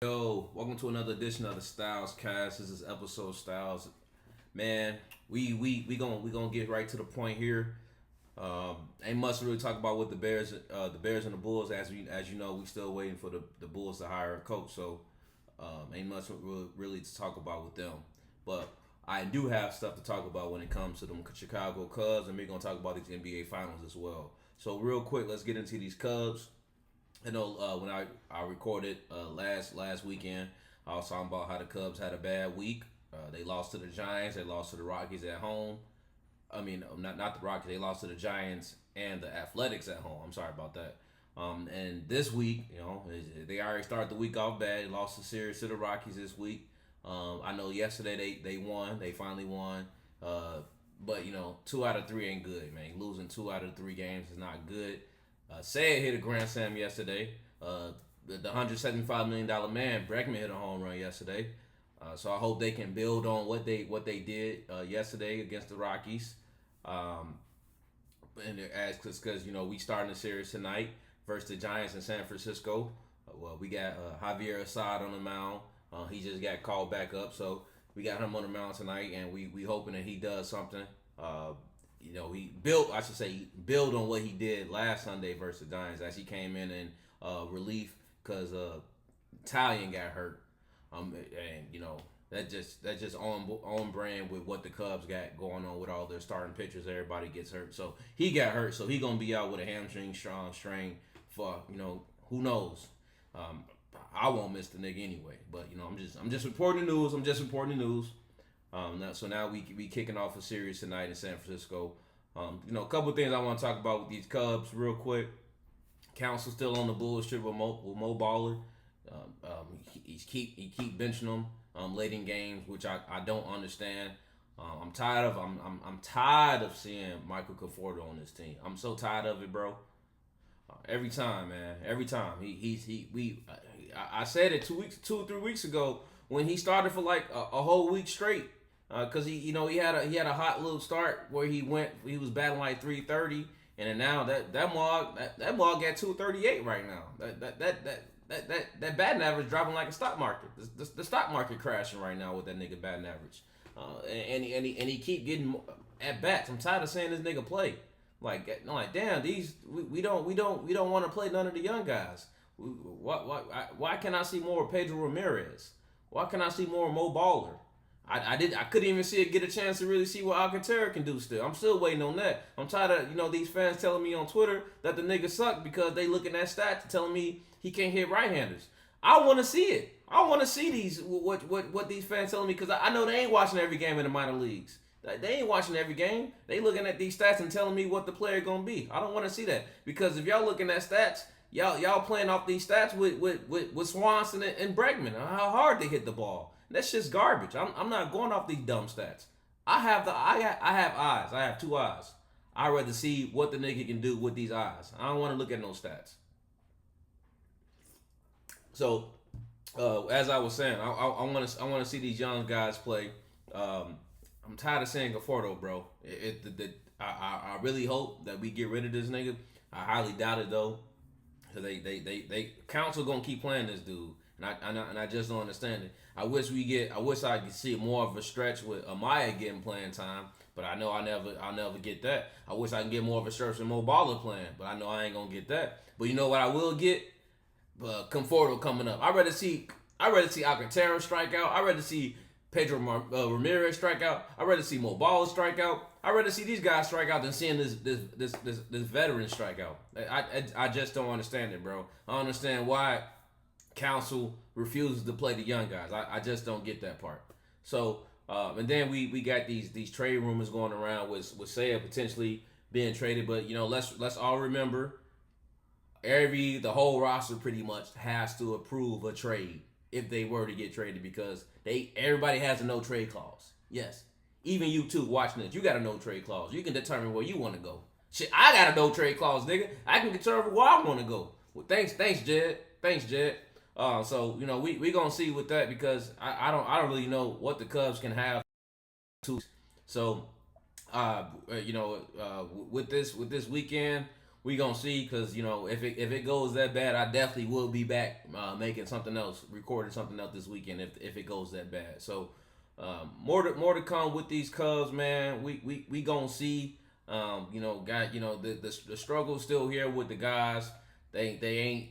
Yo, welcome to another edition of the Styles Cast. This is episode Styles. Man, we gonna get right to the point here. Ain't much to really talk about with the Bears and the Bulls. As you know, we still waiting for the Bulls to hire a coach. So ain't much really to talk about with them. But I do have stuff to talk about when it comes to them Chicago Cubs, and we're gonna talk about these NBA Finals as well. So real quick, let's get into these Cubs. I know when I recorded last weekend, I was talking about how the Cubs had a bad week. They lost to the Giants. They lost to the Rockies at home. I mean, not the Rockies. They lost to the Giants and the Athletics at home. I'm sorry about that. And this week, they already started the week off bad. They lost the series to the Rockies this week. I know yesterday they won. They finally won. But 2 out of 3 ain't good, man. Losing 2 out of 3 games is not good. Sayed hit a grand slam yesterday. The $175 million man, Bregman, hit a home run yesterday. So I hope they can build on what they did yesterday against the Rockies. And because we starting the series tonight versus the Giants in San Francisco. Well, we got Javier Assad on the mound. He just got called back up, so we got him on the mound tonight, and we hoping that he does something. He build on what he did last Sunday versus the Giants as he came in relief because Italian got hurt. That just on brand with what the Cubs got going on with all their starting pitchers. Everybody gets hurt, so he got hurt, so he gonna be out with a hamstring strain for who knows. I won't miss the nigga anyway, but I'm just reporting the news. Now we kicking off a series tonight in San Francisco. A couple of things I want to talk about with these Cubs real quick. Council still on the bullshit with Mo Baller. He keep benching them late in games, which I don't understand. I'm tired of seeing Michael Conforto on this team. I'm so tired of it, bro. Every time, man. Every time I said it 2 or 3 weeks ago when he started for like a whole week straight. Cause he had a hot little start where he was batting like 330, and then now that mog got 238 right now. That batting average dropping like a stock market. The stock market crashing right now with that nigga batting average. And he keep getting at bats. I'm tired of seeing this nigga play. Like damn, we don't want to play none of the young guys. Why can't I see more of Pedro Ramirez? Why can't I see more of Mo Baller? I couldn't even get a chance to really see what Alcantara can do still. I'm still waiting on that. I'm tired of these fans telling me on Twitter that the nigga suck because they looking at stats telling me he can't hit right-handers. I want to see it. I want to see what these fans telling me because I know they ain't watching every game in the minor leagues. They ain't watching every game. They looking at these stats and telling me what the player gonna be. I don't want to see that because if y'all looking at stats, y'all playing off these stats with Swanson and Bregman, how hard they hit the ball. That's just garbage. I'm not going off these dumb stats. I have eyes. I have 2 eyes. I'd rather see what the nigga can do with these eyes. I don't want to look at no stats. So, as I was saying, I want to see these young guys play. I'm tired of saying Conforto, bro. I really hope that we get rid of this nigga. I highly doubt it though, because they council gonna keep playing this dude, and I just don't understand it. I wish I could see more of a stretch with Amaya getting playing time, but I know I'll never get that. I wish I can get more of a stretch with Mo Baller playing, but I know I ain't gonna get that. But you know what I will get? Conforto coming up. I'd rather see Alcantara strike out. I'd rather see Pedro Ramirez strike out. I'd rather see Mo Baller strike out. I'd rather see these guys strike out than seeing this veteran strike out. I just don't understand it, bro. I don't understand why Council refuses to play the young guys. I just don't get that part. So and then we got these trade rumors going around with Seiya potentially being traded, but let's all remember the whole roster pretty much has to approve a trade if they were to get traded because everybody has a no trade clause. Yes. Even you too watching this, you got a no trade clause. You can determine where you want to go. Shit, I got a no trade clause, nigga. I can determine where I want to go. Well, thanks, Jed. So we gonna see with that because I don't really know what the Cubs can have to. So with this weekend we gonna see, because if it goes that bad, I definitely will be back making something else, recording something else this weekend if it goes that bad. So more to come with these Cubs, man. We gonna see. The struggle's still here with the guys. They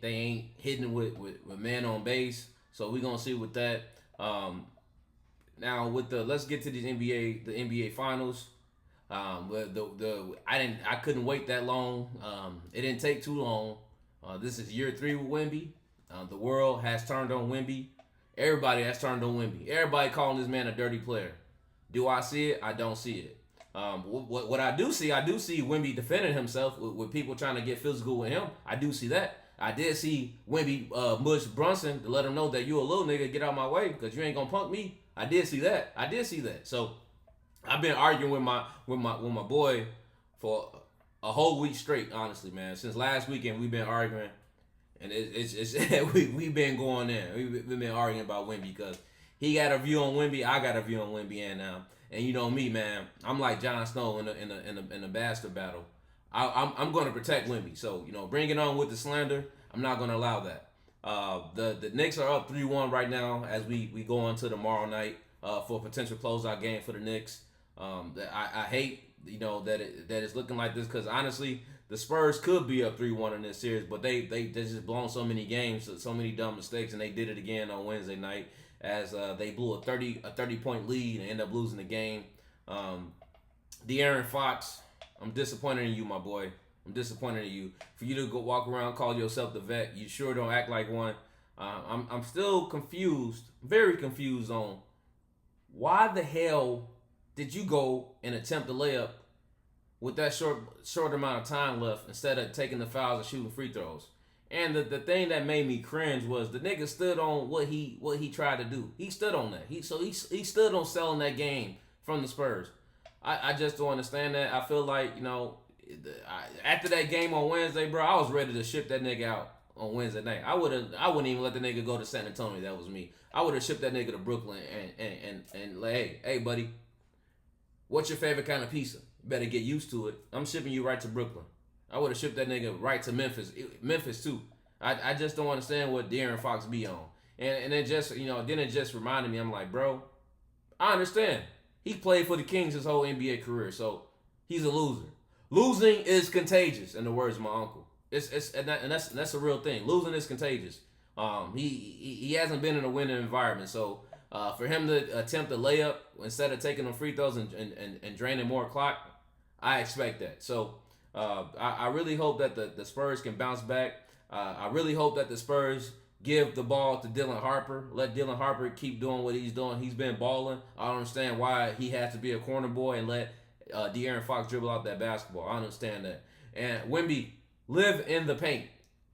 ain't hitting with man on base. So we gonna see with that. Now let's get to the NBA finals. I couldn't wait that long. It didn't take too long. This is year 3 with Wemby. The world has turned on Wemby. Everybody has turned on Wemby. Everybody calling this man a dirty player. Do I see it? I don't see it. What I do see Wemby defending himself with people trying to get physical with him. I do see that. I did see Wemby mush Brunson to let him know that you a little nigga, get out my way because you ain't gonna punk me. I did see that. So I've been arguing with my boy for a whole week straight. Honestly, man, since last weekend we've been arguing, and it's we've been going in. We've been arguing about Wemby because he got a view on Wemby, I got a view on Wemby, and you know me, man. I'm like Jon Snow in a bastard battle. I'm going to protect Wemby. So bring it on with the slander. I'm not going to allow that. The Knicks are up 3-1 right now as we go into tomorrow night for a potential closeout game for the Knicks. I hate that it's looking like this because honestly the Spurs could be up 3-1 in this series, but they just blown so many games, so many dumb mistakes, and they did it again on Wednesday night as they blew a 30-point lead and ended up losing the game. De'Aaron Fox, I'm disappointed in you, my boy. I'm disappointed in you. For you to go walk around, call yourself the vet, you sure don't act like one. I'm still confused, very confused on why the hell did you go and attempt the layup with that short amount of time left instead of taking the fouls and shooting free throws? And the thing that made me cringe was the nigga stood on what he tried to do. He stood on that. He stood on selling that game from the Spurs. I just don't understand that. I feel like after that game on Wednesday, bro, I was ready to ship that nigga out on Wednesday night. I wouldn't even let the nigga go to San Antonio. That was me. I would have shipped that nigga to Brooklyn and like, hey buddy, what's your favorite kind of pizza? Better get used to it. I'm shipping you right to Brooklyn. I would have shipped that nigga right to Memphis too. I just don't understand what De'Aaron Fox be on. And it just, then it just reminded me, I'm like, bro, I understand. He played for the Kings his whole NBA career, so he's a loser. Losing is contagious, in the words of my uncle. That's a real thing. Losing is contagious. He hasn't been in a winning environment, so for him to attempt a layup instead of taking them free throws and draining more clock, I expect that. So I really hope that the Spurs can bounce back. I really hope that the Spurs give the ball to Dylan Harper. Let Dylan Harper keep doing what he's doing. He's been balling. I don't understand why he has to be a corner boy and let De'Aaron Fox dribble out that basketball. I understand that. And Wemby, live in the paint.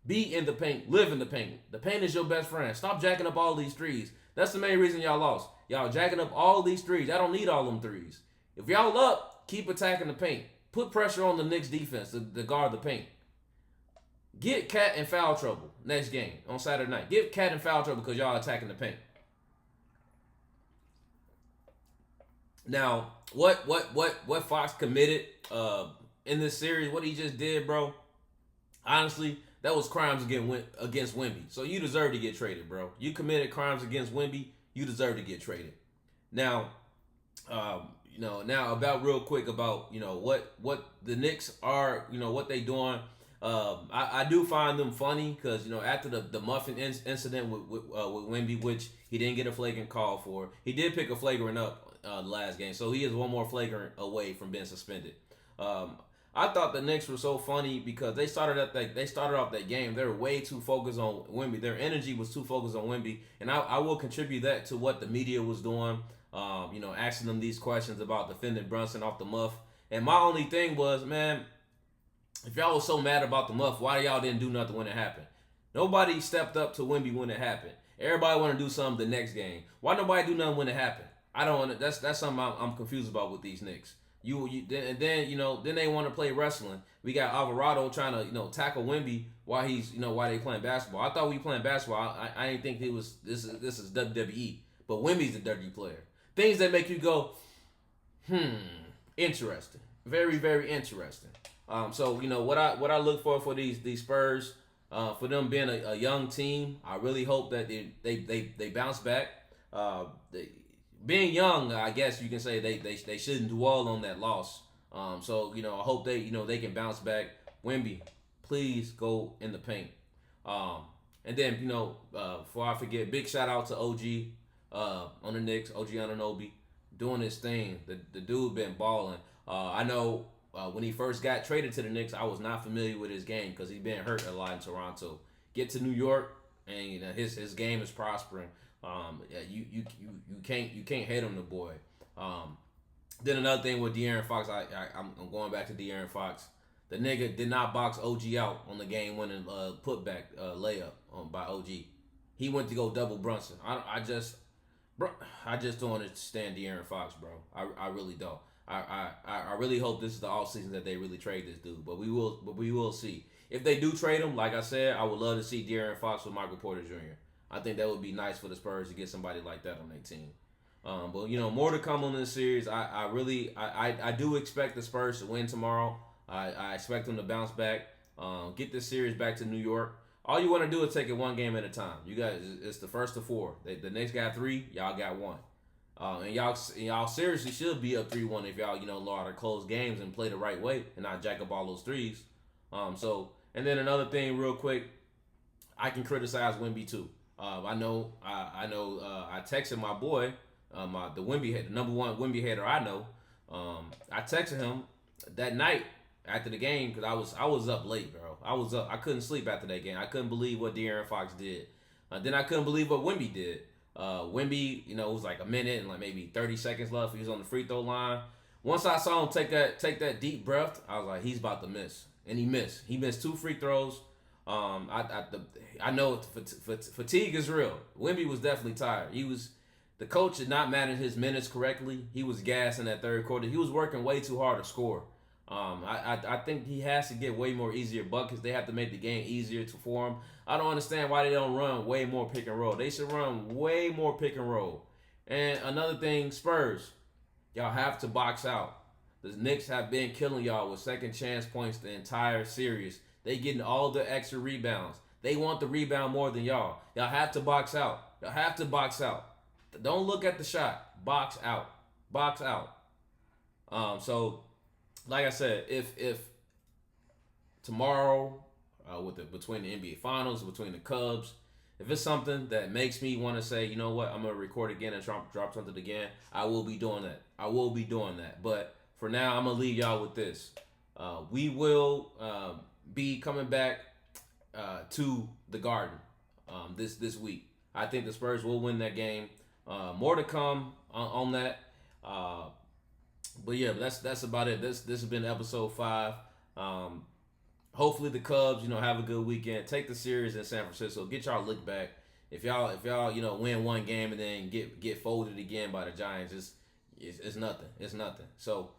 Be in the paint. Live in the paint. The paint is your best friend. Stop jacking up all these threes. That's the main reason y'all lost. Y'all jacking up all these threes. I don't need all them threes. If y'all up, keep attacking the paint. Put pressure on the Knicks defense to guard the paint. Get Cat in foul trouble next game on Saturday night. Get Cat in foul trouble because y'all attacking the paint. Now, what Fox committed in this series, what he just did, bro, honestly, that was crimes against Wemby. So you deserve to get traded, bro. You committed crimes against Wemby. You deserve to get traded. Now, now about real quick about what the Knicks are, what they doing. I do find them funny because after the muffin incident with Wemby, which he didn't get a flagrant call for, he did pick a flagrant up the last game, so he is one more flagrant away from being suspended. I thought the Knicks were so funny because they started off that game. They were way too focused on Wemby. Their energy was too focused on Wemby, and I will contribute that to what the media was doing. Asking them these questions about defending Brunson off the muff. And my only thing was, man, if y'all was so mad about the muff, why y'all didn't do nothing when it happened? Nobody stepped up to Wemby when it happened. Everybody want to do something the next game. Why nobody do nothing when it happened? I don't want to. That's something I'm confused about with these Knicks. Then they want to play wrestling. We got Alvarado trying to tackle Wemby while while they playing basketball. I thought we playing basketball. I didn't think it was this is WWE, but Wemby's a dirty player. Things that make you go, interesting, very very interesting. So what I look for these Spurs, for them being a young team, I really hope that they bounce back. Being young, I guess you can say they shouldn't dwell on that loss. So I hope they can bounce back. Wemby, please go in the paint. And then before I forget, big shout out to OG on the Knicks, OG Anunoby, doing his thing. The dude been balling. I know when he first got traded to the Knicks, I was not familiar with his game because he's been hurt a lot in Toronto. Get to New York, and his game is prospering. Yeah, you can't hate on the boy. Then another thing with De'Aaron Fox, I'm going back to De'Aaron Fox. The nigga did not box OG out on the game-winning putback layup by OG. He went to go double Brunson. I just don't understand De'Aaron Fox, bro. I really don't. I really hope this is the offseason that they really trade this dude. But we will see. If they do trade him, like I said, I would love to see De'Aaron Fox with Michael Porter Jr. I think that would be nice for the Spurs to get somebody like that on their team. But more to come on this series. I do expect the Spurs to win tomorrow. I expect them to bounce back, get this series back to New York. All you want to do is take it one game at a time. You guys, it's the first of 4. The Knicks got 3, y'all got 1. And y'all seriously should be up 3-1 if y'all know how to close games and play the right way and not jack up all those threes. And then another thing, real quick, I can criticize Wemby too. I texted my boy, the Wemby head, the number one Wemby header I know. I texted him that night after the game because I was up late, bro. I was up. I couldn't sleep after that game. I couldn't believe what De'Aaron Fox did. Then I couldn't believe what Wemby did. Wemby, it was like a minute and like maybe 30 seconds left. He was on the free throw line. Once I saw him take that deep breath, I was like, he's about to miss, and he missed. He missed 2 free throws. I know fatigue is real. Wemby was definitely tired. The coach did not manage his minutes correctly. He was gassed in that third quarter. He was working way too hard to score. I think he has to get way more easier buckets. They have to make the game easier for him. I don't understand why they don't run way more pick and roll. They should run way more pick and roll. And another thing, Spurs, y'all have to box out. The Knicks have been killing y'all with second chance points the entire series. They getting all the extra rebounds. They want the rebound more than y'all. Y'all have to box out. Y'all have to box out. Don't look at the shot. Box out. Box out. So, like I said, if tomorrow, between the NBA Finals, between the Cubs, if it's something that makes me want to say, you know what, I'm gonna record again and drop something again, I will be doing that. I will be doing that. But for now, I'm gonna leave y'all with this. We will be coming back to the Garden this week. I think the Spurs will win that game. More to come on that. But yeah, that's about it. This has been episode 5. Hopefully the Cubs, have a good weekend. Take the series in San Francisco. Get y'all look back. If y'all win one game and then get folded again by the Giants, it's nothing. It's nothing. So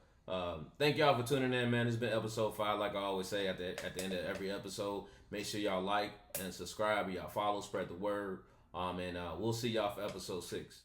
thank y'all for tuning in, man. This has been episode 5. Like I always say at the end of every episode, make sure y'all like and subscribe. Y'all follow, spread the word. And we'll see y'all for episode 6.